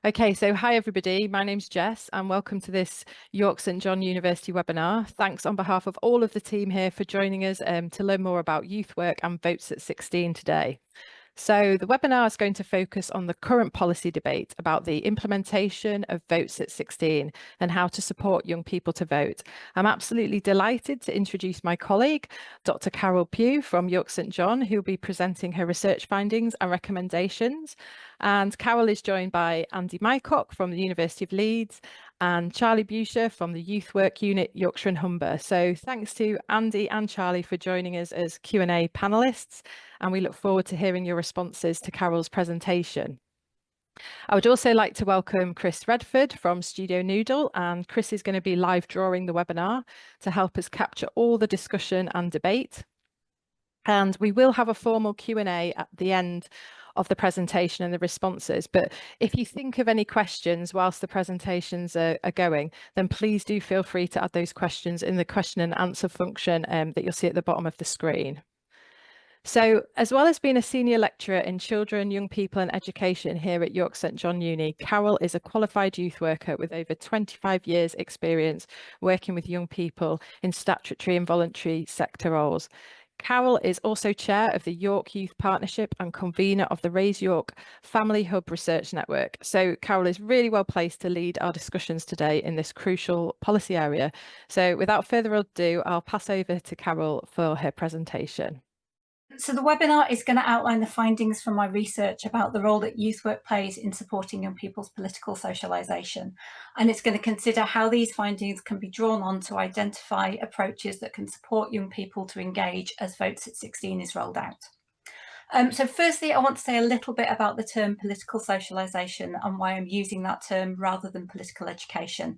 Okay, so hi everybody, my name's Jess and welcome to this York St John University webinar. Thanks on behalf of all of the team here for joining us to learn more about youth work and votes at 16 today. So the webinar is going to focus on the current policy debate about the implementation of votes at 16 and how to support young people to vote. I'm absolutely delighted to introduce my colleague, Dr. Carol Pugh from York St John, who will be presenting her research findings and recommendations. And Carol is joined by Andy Mycock from the University of Leeds and Charlee Bewsher from the Youth Work Unit, Yorkshire and Humber. So thanks to Andy and Charlie for joining us as Q&A panelists, and we look forward to hearing your responses to Carol's presentation. I would also like to welcome Chris Redford from Studio Noodle, and Chris is going to be live drawing the webinar to help us capture all the discussion and debate. And we will have a formal Q&A at the end of the presentation and the responses. But if you think of any questions whilst the presentations are going, then please do feel free to add those questions in the question and answer function that you'll see at the bottom of the screen. So, as well as being a senior lecturer in children, young people and education here at York St John Uni, Carol is a qualified youth worker with over 25 years experience working with young people in statutory and voluntary sector roles. Carol is also chair of the York Youth Partnership and convener of the Raise York Family Hub Research Network. So Carol is really well placed to lead our discussions today in this crucial policy area. So without further ado, I'll pass over to Carol for her presentation. So the webinar is going to outline the findings from my research about the role that youth work plays in supporting young people's political socialisation. And it's going to consider how these findings can be drawn on to identify approaches that can support young people to engage as Votes at 16 is rolled out. So firstly, I want to say a little bit about the term political socialisation and why I'm using that term rather than political education.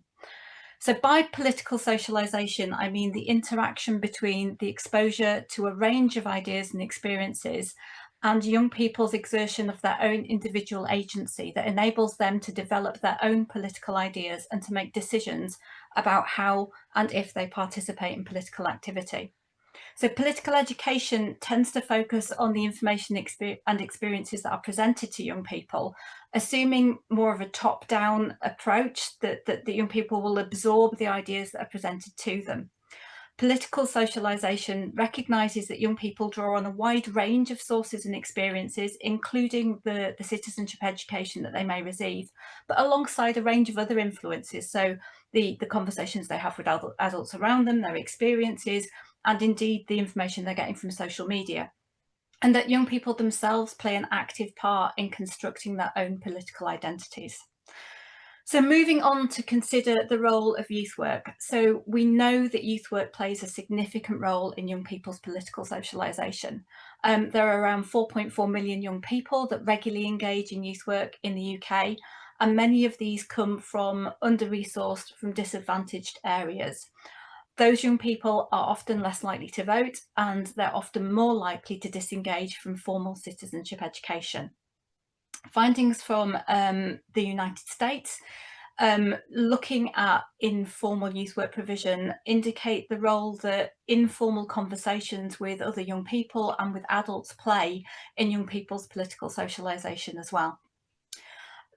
So by political socialisation, I mean the interaction between the exposure to a range of ideas and experiences and young people's exertion of their own individual agency that enables them to develop their own political ideas and to make decisions about how and if they participate in political activity. So political education tends to focus on the information and experiences that are presented to young people, assuming more of a top-down approach that the young people will absorb the ideas that are presented to them. Political socialisation recognises that young people draw on a wide range of sources and experiences, including the citizenship education that they may receive, but alongside a range of other influences. So the conversations they have with adults around them, their experiences, and indeed the information they're getting from social media. And that young people themselves play an active part in constructing their own political identities. So moving on to consider the role of youth work. So we know that youth work plays a significant role in young people's political socialisation. There are around 4.4 million young people that regularly engage in youth work in the UK, and many of these come from under-resourced, from disadvantaged areas. Those young people are often less likely to vote, and they're often more likely to disengage from formal citizenship education. Findings from the United States looking at informal youth work provision indicate the role that informal conversations with other young people and with adults play in young people's political socialisation as well.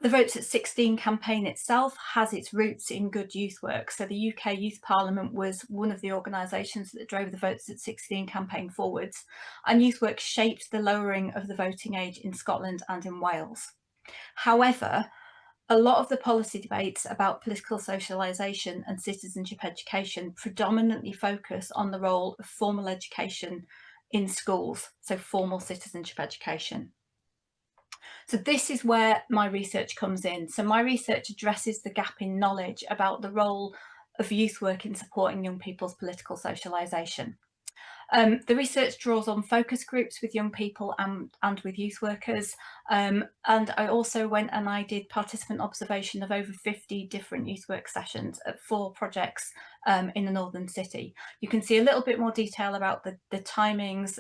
The Votes at 16 campaign itself has its roots in good youth work. So the UK Youth Parliament was one of the organisations that drove the Votes at 16 campaign forwards, and youth work shaped the lowering of the voting age in Scotland and in Wales. However, a lot of the policy debates about political socialisation and citizenship education predominantly focus on the role of formal education in schools, so formal citizenship education. So this is where my research comes in. So my research addresses the gap in knowledge about the role of youth work in supporting young people's political socialisation. The research draws on focus groups with young people and with youth workers. And I also went and I did participant observation of over 50 different youth work sessions at 4 projects in the northern city. You can see a little bit more detail about the timings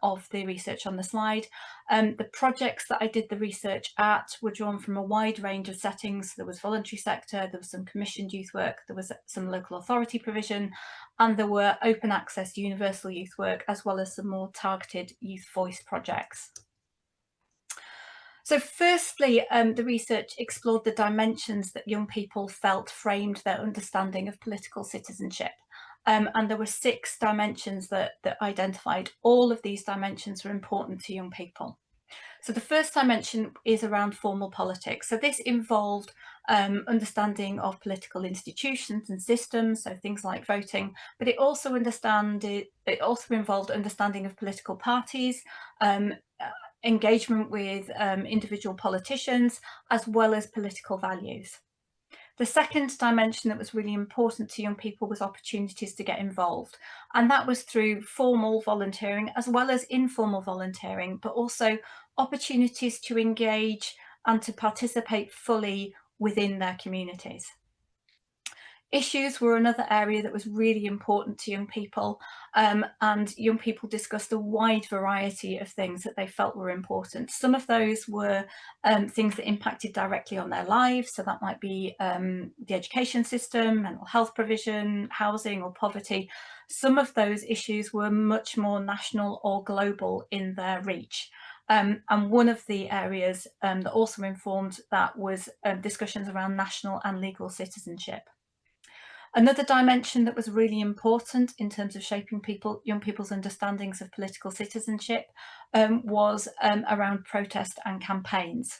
of the research on the slide. The projects that I did the research at were drawn from a wide range of settings. There was voluntary sector, there was some commissioned youth work, there was some local authority provision, and there were open access universal youth work, as well as some more targeted youth voice projects. So firstly, the research explored the dimensions that young people felt framed their understanding of political citizenship. And there were 6 dimensions that identified. All of these dimensions were important to young people. So the first dimension is around formal politics. So this involved understanding of political institutions and systems, so things like voting, but it also involved understanding of political parties, um, engagement with individual politicians, as well as political values. The second dimension that was really important to young people was opportunities to get involved. And that was through formal volunteering as well as informal volunteering, but also opportunities to engage and to participate fully within their communities. Issues were another area that was really important to young people, and young people discussed a wide variety of things that they felt were important. Some of those were things that impacted directly on their lives, so that might be the education system, mental health provision, housing or poverty. Some of those issues were much more national or global in their reach. And one of the areas that also informed that was discussions around national and legal citizenship. Another dimension that was really important in terms of shaping young people's understandings of political citizenship was around protest and campaigns.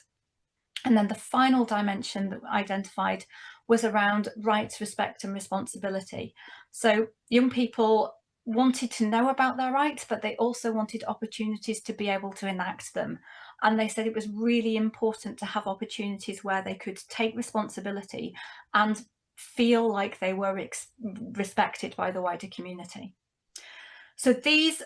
And then the final dimension that we identified was around rights, respect and responsibility. So young people wanted to know about their rights, but they also wanted opportunities to be able to enact them. And they said it was really important to have opportunities where they could take responsibility and feel like they were respected by the wider community. So these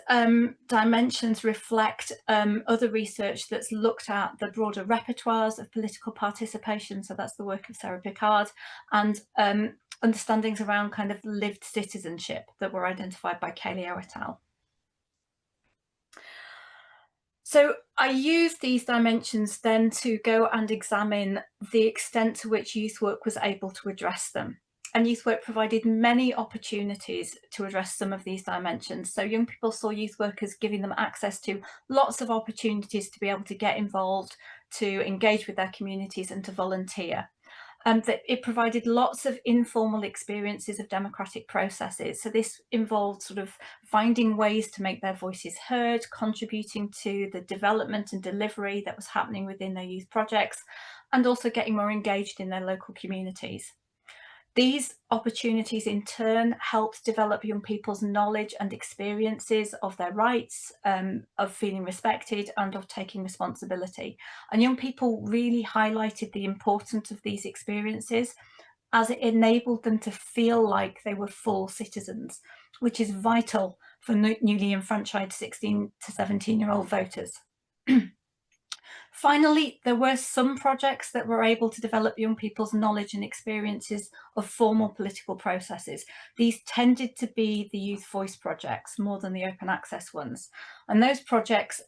dimensions reflect other research that's looked at the broader repertoires of political participation. So that's the work of Sarah Picard, and understandings around kind of lived citizenship that were identified by Kaleo et al. So I used these dimensions then to go and examine the extent to which youth work was able to address them. And youth work provided many opportunities to address some of these dimensions. So young people saw youth workers giving them access to lots of opportunities to be able to get involved, to engage with their communities and to volunteer. That it provided lots of informal experiences of democratic processes. So this involved sort of finding ways to make their voices heard, contributing to the development and delivery that was happening within their youth projects, and also getting more engaged in their local communities. These opportunities in turn helped develop young people's knowledge and experiences of their rights, of feeling respected and of taking responsibility. And young people really highlighted the importance of these experiences as it enabled them to feel like they were full citizens, which is vital for newly enfranchised 16 to 17-year-old voters. Finally, there were some projects that were able to develop young people's knowledge and experiences of formal political processes. These tended to be the youth voice projects more than the open access ones. And those projects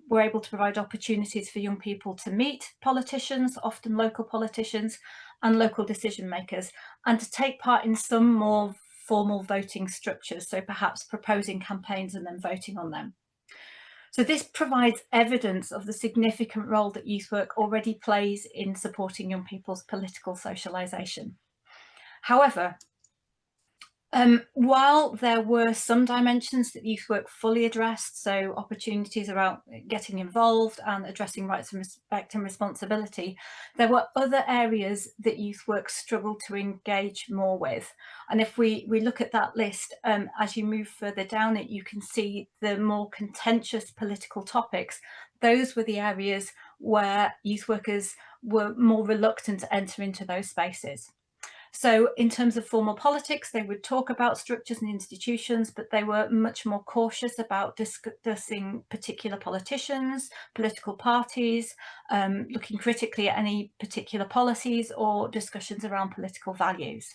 were able to provide opportunities for young people to meet politicians, often local politicians and local decision makers, and to take part in some more formal voting structures, so perhaps proposing campaigns and then voting on them. So this provides evidence of the significant role that youth work already plays in supporting young people's political socialisation. However, while there were some dimensions that youth work fully addressed, so opportunities around getting involved and addressing rights and respect and responsibility, there were other areas that youth work struggled to engage more with. And if we look at that list, as you move further down it, you can see the more contentious political topics. Those were the areas where youth workers were more reluctant to enter into those spaces. So in terms of formal politics, they would talk about structures and institutions, but they were much more cautious about discussing particular politicians, political parties, looking critically at any particular policies or discussions around political values.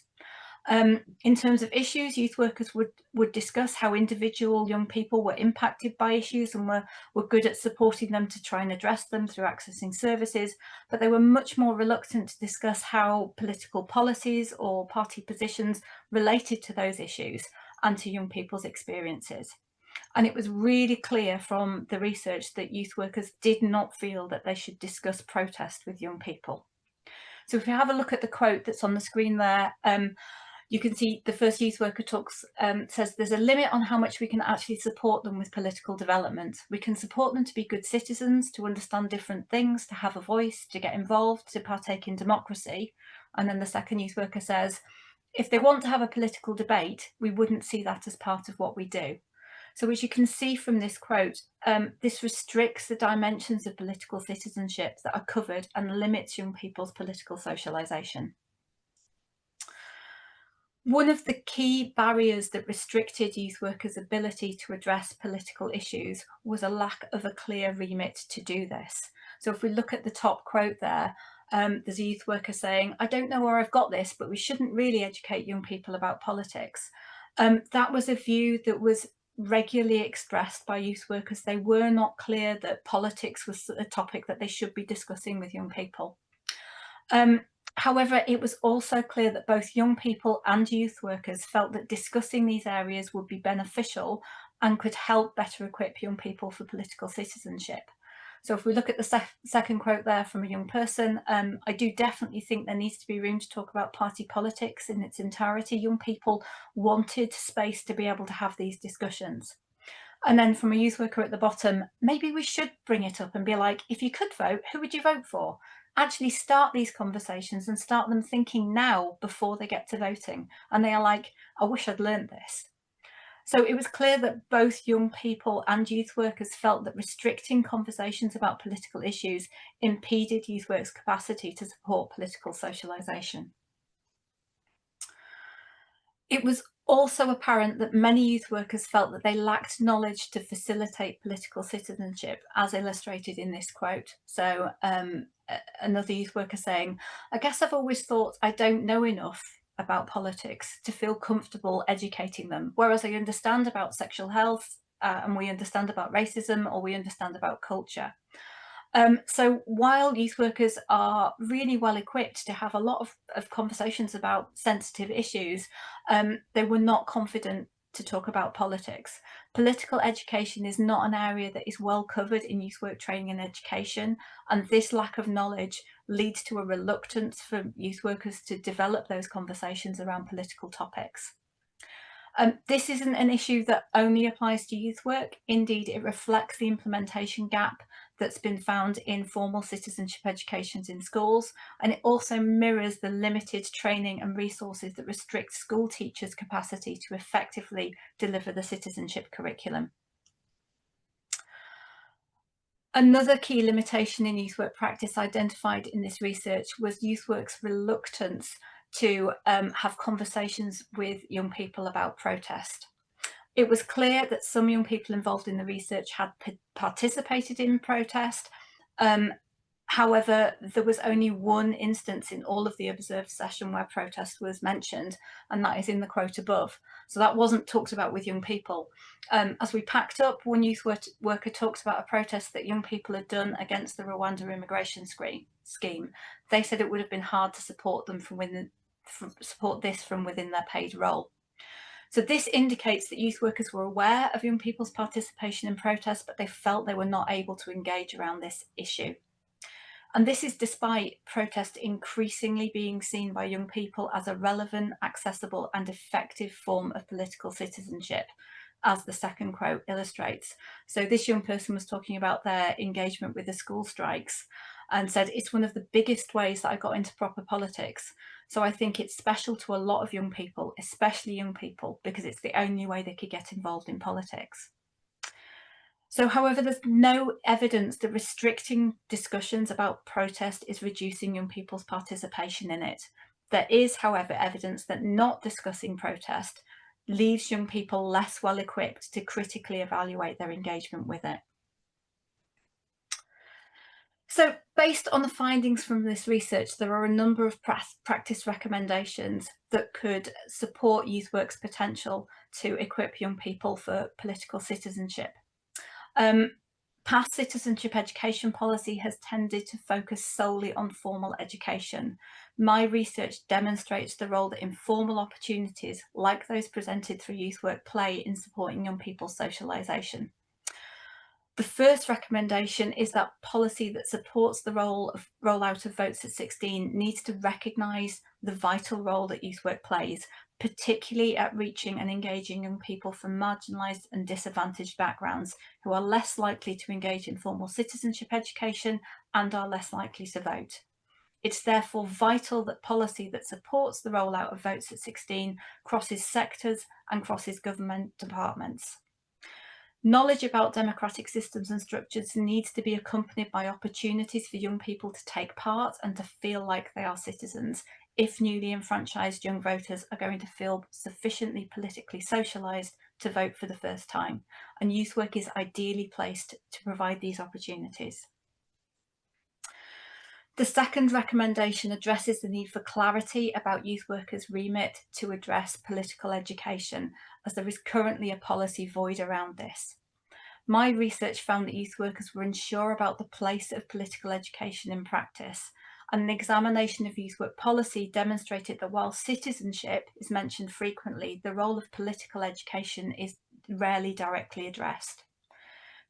In terms of issues, youth workers would discuss how individual young people were impacted by issues and were good at supporting them to try and address them through accessing services, but they were much more reluctant to discuss how political policies or party positions related to those issues and to young people's experiences. And it was really clear from the research that youth workers did not feel that they should discuss protest with young people. So if you have a look at the quote that's on the screen there, you can see the first youth worker says there's a limit on how much we can actually support them with political development. We can support them to be good citizens, to understand different things, to have a voice, to get involved, to partake in democracy. And then the second youth worker says, if they want to have a political debate, we wouldn't see that as part of what we do. So as you can see from this quote, this restricts the dimensions of political citizenship that are covered and limits young people's political socialisation. One of the key barriers that restricted youth workers' ability to address political issues was a lack of a clear remit to do this. So if we look at the top quote there, there's a youth worker saying, I don't know where I've got this, but we shouldn't really educate young people about politics. That was a view that was regularly expressed by youth workers. They were not clear that politics was a topic that they should be discussing with young people. However, it was also clear that both young people and youth workers felt that discussing these areas would be beneficial and could help better equip young people for political citizenship. So if we look at the second quote there from a young person, I do definitely think there needs to be room to talk about party politics in its entirety. Young people wanted space to be able to have these discussions. And then from a youth worker at the bottom, maybe we should bring it up and be like, if you could vote, who would you vote for? Actually start these conversations and start them thinking now before they get to voting. And they are like, I wish I'd learned this. So it was clear that both young people and youth workers felt that restricting conversations about political issues impeded youth work's capacity to support political socialisation. It was also apparent that many youth workers felt that they lacked knowledge to facilitate political citizenship, as illustrated in this quote. So another youth worker saying, I guess I've always thought I don't know enough about politics to feel comfortable educating them, whereas I understand about sexual health and we understand about racism, or we understand about culture. So while youth workers are really well equipped to have a lot of conversations about sensitive issues, they were not confident to talk about politics. Political education is not an area that is well covered in youth work training and education, and this lack of knowledge leads to a reluctance for youth workers to develop those conversations around political topics. This isn't an issue that only applies to youth work. Indeed, it reflects the implementation gap that's been found in formal citizenship educations in schools, and it also mirrors the limited training and resources that restrict school teachers' capacity to effectively deliver the citizenship curriculum. Another key limitation in youth work practice identified in this research was youth work's reluctance to have conversations with young people about protest. It was clear that some young people involved in the research had participated in protest. However, there was only one instance in all of the observed session where protest was mentioned, and that is in the quote above. So that wasn't talked about with young people. As we packed up, one youth worker talked about a protest that young people had done against the Rwanda immigration scheme. They said it would have been hard to support them from within their paid role. So this indicates that youth workers were aware of young people's participation in protest, but they felt they were not able to engage around this issue. And this is despite protest increasingly being seen by young people as a relevant, accessible and effective form of political citizenship, as the second quote illustrates. So this young person was talking about their engagement with the school strikes and said, it's one of the biggest ways that I got into proper politics. So I think it's special to a lot of young people, especially young people, because it's the only way they could get involved in politics. So, however, there's no evidence that restricting discussions about protest is reducing young people's participation in it. There is, however, evidence that not discussing protest leaves young people less well equipped to critically evaluate their engagement with it. So based on the findings from this research, there are a number of practice recommendations that could support youth work's potential to equip young people for political citizenship. Past citizenship education policy has tended to focus solely on formal education, My research demonstrates the role that informal opportunities, like those presented through youth work, play in supporting young people's socialisation. The first recommendation is that policy that supports the rollout of votes at 16 needs to recognise the vital role that youth work plays, particularly at reaching and engaging young people from marginalised and disadvantaged backgrounds who are less likely to engage in formal citizenship education and are less likely to vote. It's therefore vital that policy that supports the rollout of votes at 16 crosses sectors and crosses government departments. Knowledge about democratic systems and structures needs to be accompanied by opportunities for young people to take part and to feel like they are citizens if newly enfranchised young voters are going to feel sufficiently politically socialised to vote for the first time. And youth work is ideally placed to provide these opportunities. The second recommendation addresses the need for clarity about youth workers' remit to address political education, as there is currently a policy void around this. My research found that youth workers were unsure about the place of political education in practice, and an examination of youth work policy demonstrated that while citizenship is mentioned frequently, the role of political education is rarely directly addressed.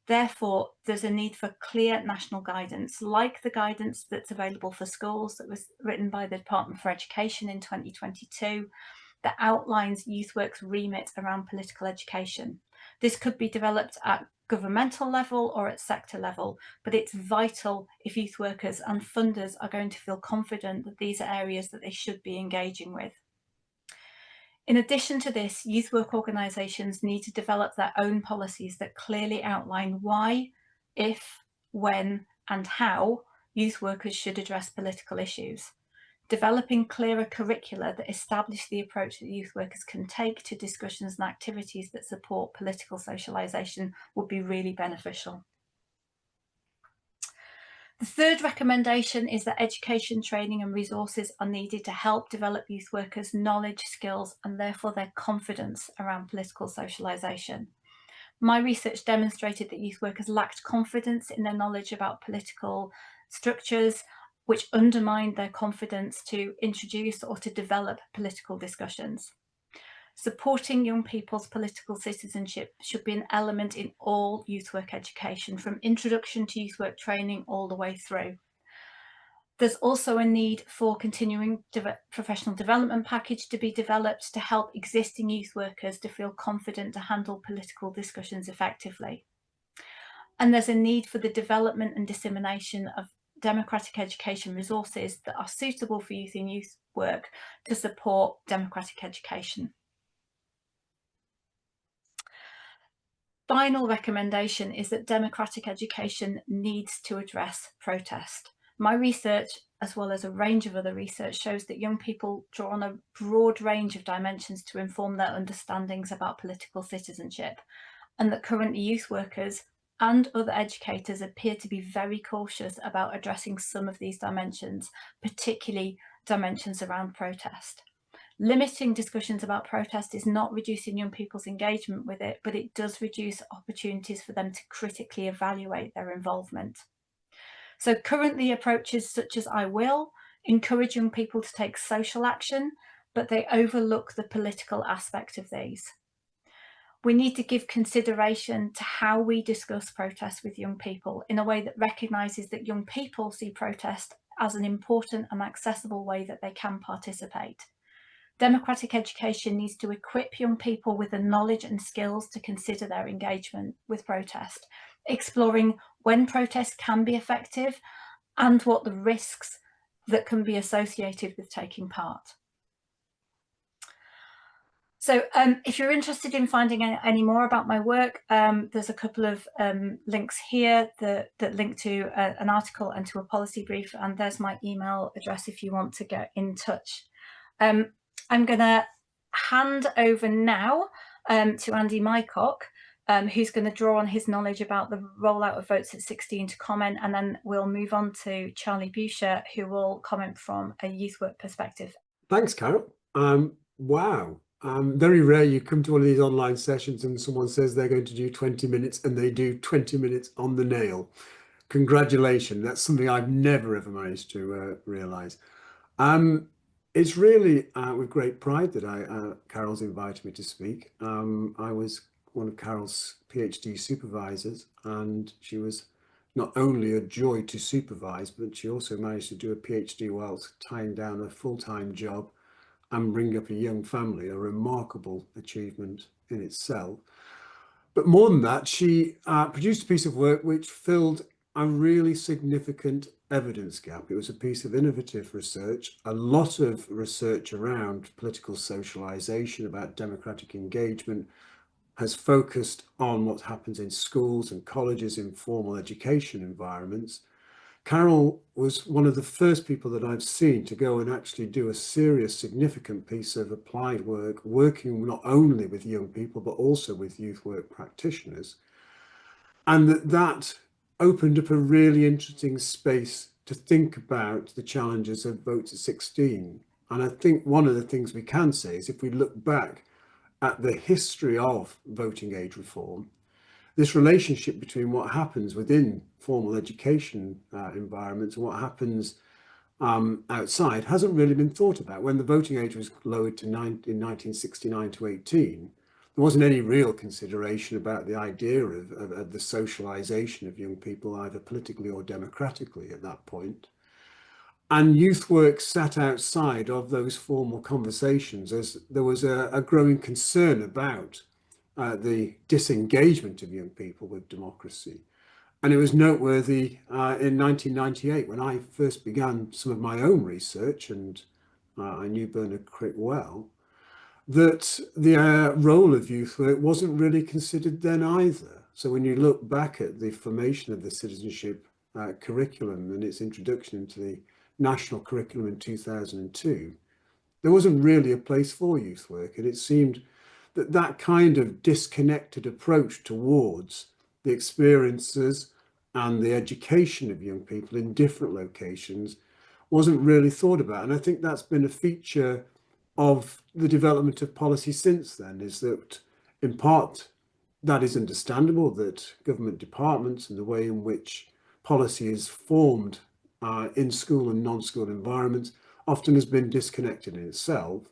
Therefore, there's a need for clear national guidance, like the guidance that's available for schools that was written by the Department for Education in 2022, that outlines youth work's remit around political education. This could be developed at governmental level or at sector level, but it's vital if youth workers and funders are going to feel confident that these are areas that they should be engaging with. In addition to this, youth work organisations need to develop their own policies that clearly outline why, if, when and how youth workers should address political issues. Developing clearer curricula that establish the approach that youth workers can take to discussions and activities that support political socialisation would be really beneficial. The third recommendation is that education, training and resources are needed to help develop youth workers' knowledge, skills and therefore their confidence around political socialisation. My research demonstrated that youth workers lacked confidence in their knowledge about political structures, which undermined their confidence to introduce or to develop political discussions. Supporting young people's political citizenship should be an element in all youth work education, from introduction to youth work training all the way through. There's also a need for continuing professional development package to be developed to help existing youth workers to feel confident to handle political discussions effectively. And there's a need for the development and dissemination of democratic education resources that are suitable for youth in youth work to support democratic education. Final recommendation is that democratic education needs to address protest. My research, as well as a range of other research, shows that young people draw on a broad range of dimensions to inform their understandings about political citizenship, and that currently youth workers and other educators appear to be very cautious about addressing some of these dimensions, particularly dimensions around protest. Limiting discussions about protest is not reducing young people's engagement with it, but it does reduce opportunities for them to critically evaluate their involvement. So currently approaches such as I Will encourage young people to take social action, but they overlook the political aspect of these. We need to give consideration to how we discuss protest with young people in a way that recognises that young people see protest as an important and accessible way that they can participate. Democratic education needs to equip young people with the knowledge and skills to consider their engagement with protest, exploring when protest can be effective and what the risks that can be associated with taking part. So if you're interested in finding any more about my work, there's a couple of links here that link to an article and to a policy brief, and there's my email address if you want to get in touch. I'm going to hand over now to Andy Mycock, who's going to draw on his knowledge about the rollout of votes at 16 to comment, and then we'll move on to Charlee Bewsher, who will comment from a youth work perspective. Thanks, Carol. Wow. Very rare you come to one of these online sessions and someone says they're going to do 20 minutes and they do 20 minutes on the nail. Congratulations. That's something I've never ever managed to realise. It's really with great pride that Carol's invited me to speak. I was one of Carol's PhD supervisors, and she was not only a joy to supervise, but she also managed to do a PhD whilst tying down a full-time job and bring up a young family, a remarkable achievement in itself. But more than that, she produced a piece of work which filled a really significant evidence gap. It was a piece of innovative research, a lot of research around political socialization, about democratic engagement, has focused on what happens in schools and colleges, in formal education environments. Carol was one of the first people that I've seen to go and actually do a serious, significant piece of applied work, working not only with young people, but also with youth work practitioners. And that opened up a really interesting space to think about the challenges of votes at 16. And I think one of the things we can say is if we look back at the history of voting age reform, this relationship between what happens within formal education environments and what happens outside hasn't really been thought about. When the voting age was lowered to in 1969 to 18, there wasn't any real consideration about the idea of the socialization of young people, either politically or democratically at that point. And youth work sat outside of those formal conversations as there was a growing concern about the disengagement of young people with democracy. And it was noteworthy in 1998 when I first began some of my own research, and I knew Bernard Crick well, that the role of youth work wasn't really considered then either. So when you look back at the formation of the citizenship curriculum and its introduction into the national curriculum in 2002, there wasn't really a place for youth work. And it seemed that that kind of disconnected approach towards the experiences and the education of young people in different locations wasn't really thought about. And I think that's been a feature of the development of policy since then, is that in part that is understandable, that government departments and the way in which policy is formed in school and non-school environments often has been disconnected in itself.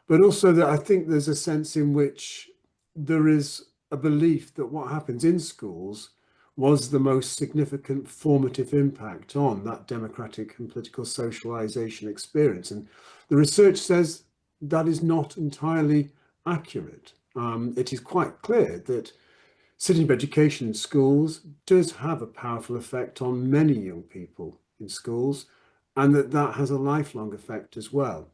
But also that I think there's a sense in which there is a belief that what happens in schools was the most significant formative impact on that democratic and political socialization experience. And the research says that is not entirely accurate. It is quite clear that citizenship education in schools does have a powerful effect on many young people in schools, and that has a lifelong effect as well.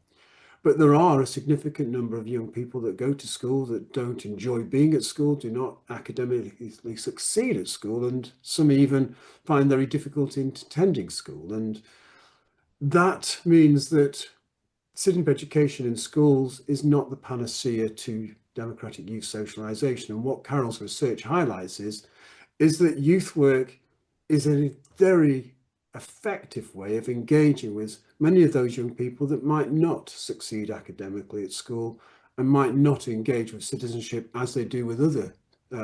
But there are a significant number of young people that go to school that don't enjoy being at school, do not academically succeed at school, and some even find very difficulty in attending school. And that means that citizenship education in schools is not the panacea to democratic youth socialization. And what Carol's research highlights is that youth work is a very effective way of engaging with many of those young people that might not succeed academically at school and might not engage with citizenship as they do with other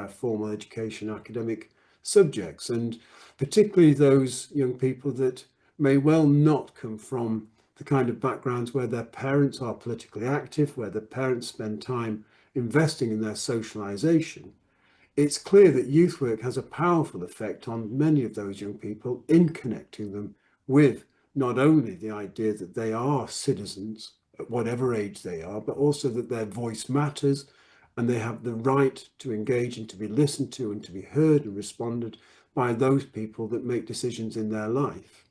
formal education academic subjects, and particularly those young people that may well not come from the kind of backgrounds where their parents are politically active, where their parents spend time investing in their socialization. It's clear that youth work has a powerful effect on many of those young people in connecting them with not only the idea that they are citizens at whatever age they are, but also that their voice matters and they have the right to engage and to be listened to and to be heard and responded by those people that make decisions in their life.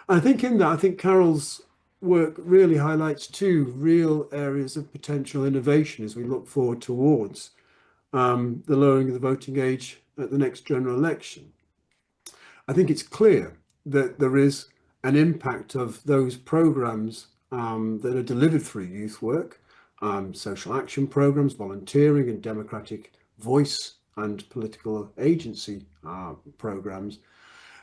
I think in that, I think Carol's work really highlights two real areas of potential innovation as we look forward towards the lowering of the voting age at the next general election. I think it's clear that there is an impact of those programs that are delivered through youth work, social action programs, volunteering and democratic voice and political agency programs,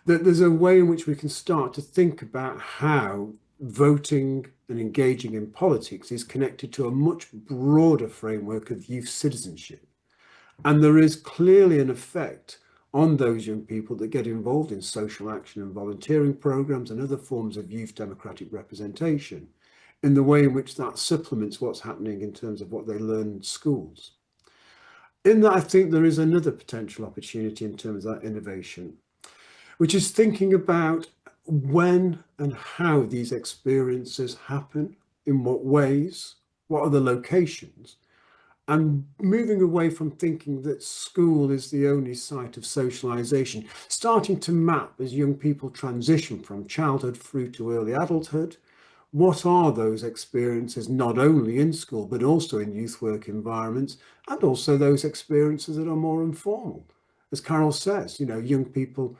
that there's a way in which we can start to think about how voting and engaging in politics is connected to a much broader framework of youth citizenship. And there is clearly an effect on those young people that get involved in social action and volunteering programs and other forms of youth democratic representation, in the way in which that supplements what's happening in terms of what they learn in schools. In that, I think there is another potential opportunity in terms of that innovation, which is thinking about when and how these experiences happen, in what ways, what are the locations, and moving away from thinking that school is the only site of socialization, starting to map as young people transition from childhood through to early adulthood. What are those experiences, not only in school, but also in youth work environments, and also those experiences that are more informal? As Carol says, you know, young people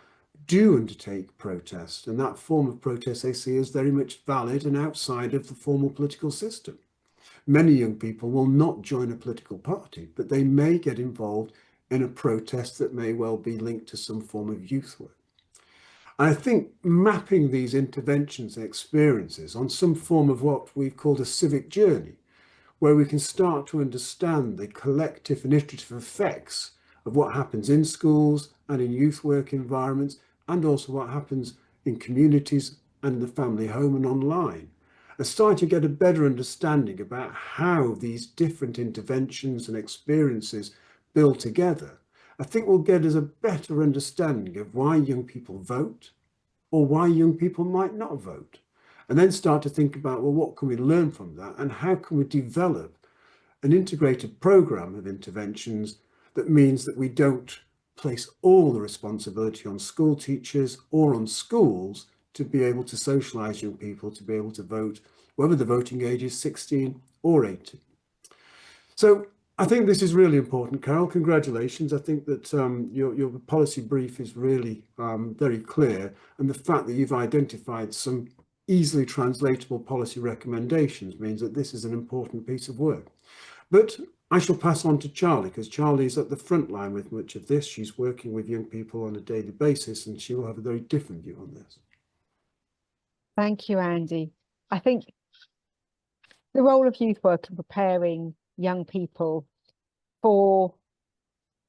do undertake protest, and that form of protest they see as very much valid and outside of the formal political system. Many young people will not join a political party, but they may get involved in a protest that may well be linked to some form of youth work. I think mapping these interventions and experiences on some form of what we've called a civic journey, where we can start to understand the collective and iterative effects of what happens in schools and in youth work environments, and also what happens in communities and the family home and online, and starting to get a better understanding about how these different interventions and experiences build together, I think will get us a better understanding of why young people vote or why young people might not vote. And then start to think about, well, what can we learn from that, and how can we develop an integrated program of interventions that means that we don't place all the responsibility on school teachers or on schools to be able to socialise young people to be able to vote, whether the voting age is 16 or 18. So I think this is really important, Carol. Congratulations. I think that your policy brief is really very clear, and the fact that you've identified some easily translatable policy recommendations means that this is an important piece of work. But I shall pass on to Charlie, because Charlie is at the front line with much of this. She's working with young people on a daily basis, and she will have a very different view on this. Thank you, Andy. I think the role of youth work in preparing young people for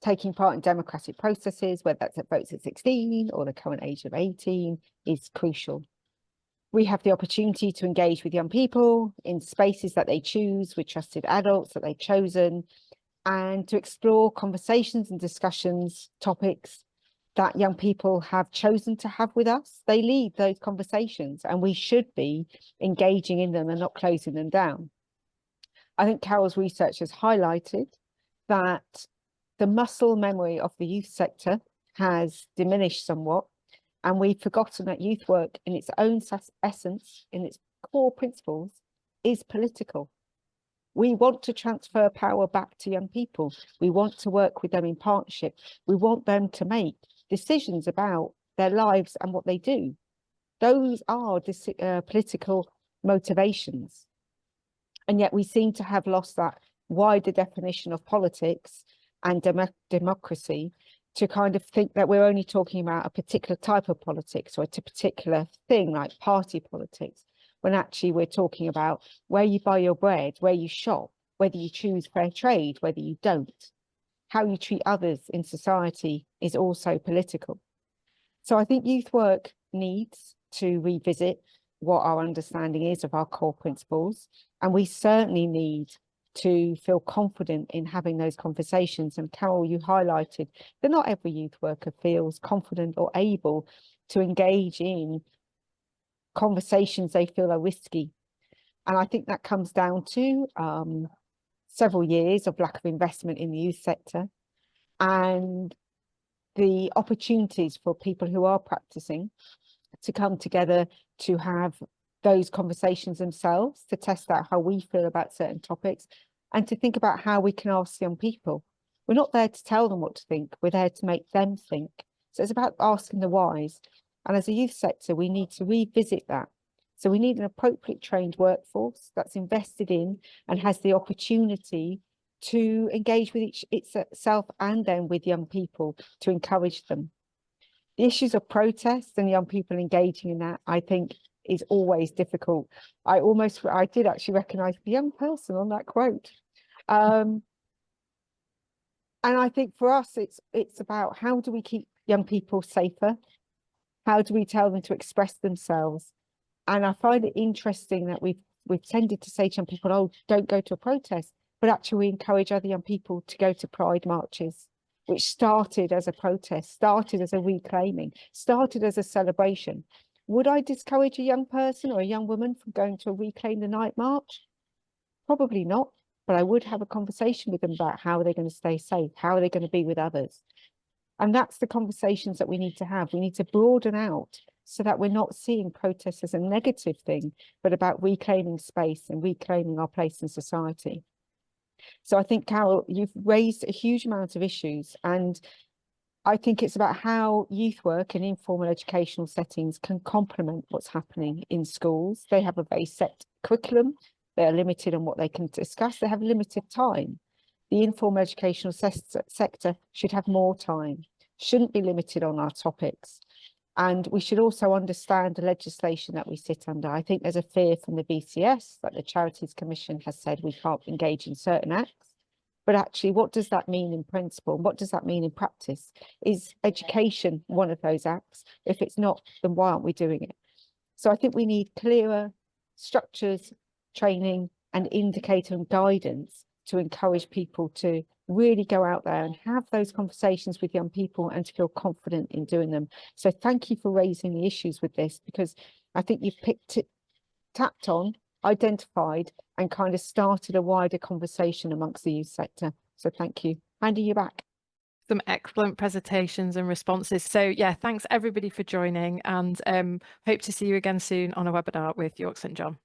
taking part in democratic processes, whether that's at votes at 16 or the current age of 18, is crucial. We have the opportunity to engage with young people in spaces that they choose, with trusted adults that they've chosen, and to explore conversations and discussions, topics that young people have chosen to have with us. They lead those conversations, and we should be engaging in them and not closing them down. I think Carol's research has highlighted that the muscle memory of the youth sector has diminished somewhat, and we've forgotten that youth work in its own essence, in its core principles, is political. We want to transfer power back to young people. We want to work with them in partnership. We want them to make decisions about their lives and what they do. Those are political motivations. And yet we seem to have lost that wider definition of politics and democracy to kind of think that we're only talking about a particular type of politics or a particular thing like party politics, when actually we're talking about where you buy your bread, where you shop, whether you choose fair trade, whether you don't. How you treat others in society is also political. So I think youth work needs to revisit what our understanding is of our core principles, and we certainly need to feel confident in having those conversations. And Carol, you highlighted that not every youth worker feels confident or able to engage in conversations they feel are risky. And I think that comes down to several years of lack of investment in the youth sector and the opportunities for people who are practicing to come together to have those conversations themselves, to test out how we feel about certain topics, and to think about how we can ask young people. We're not there to tell them what to think, we're there to make them think. So it's about asking the whys. And as a youth sector, we need to revisit that. So we need an appropriate trained workforce that's invested in and has the opportunity to engage with itself and then with young people to encourage them. The issues of protest and young people engaging in that, I think, is always difficult. I did actually recognise the young person on that quote. And I think for us, it's about how do we keep young people safer? How do we tell them to express themselves? And I find it interesting that we've tended to say to young people, oh, don't go to a protest, but actually we encourage other young people to go to pride marches, which started as a protest, started as a reclaiming, started as a celebration. Would I discourage a young person or a young woman from going to a Reclaim the Night march? Probably not, but I would have a conversation with them about how they're going to stay safe, how are they going to be with others. And that's the conversations that we need to have. We need to broaden out so that we're not seeing protests as a negative thing, but about reclaiming space and reclaiming our place in society. So I think, Carol, you've raised a huge amount of issues, and I think it's about how youth work in informal educational settings can complement what's happening in schools. They have a very set curriculum. They're limited on what they can discuss. They have limited time. The informal educational sector should have more time, shouldn't be limited on our topics. And we should also understand the legislation that we sit under. I think there's a fear from the BCS that the Charities Commission has said we can't engage in certain acts. But actually, what does that mean in principle? What does that mean in practice? Is education one of those acts? If it's not, then why aren't we doing it? So I think we need clearer structures, training and indicator and guidance to encourage people to really go out there and have those conversations with young people and to feel confident in doing them. So thank you for raising the issues with this, because I think you've tapped on, identified and kind of started a wider conversation amongst the youth sector. So thank you. Handing you back. Some excellent presentations and responses. So yeah, thanks everybody for joining, and hope to see you again soon on a webinar with York St John.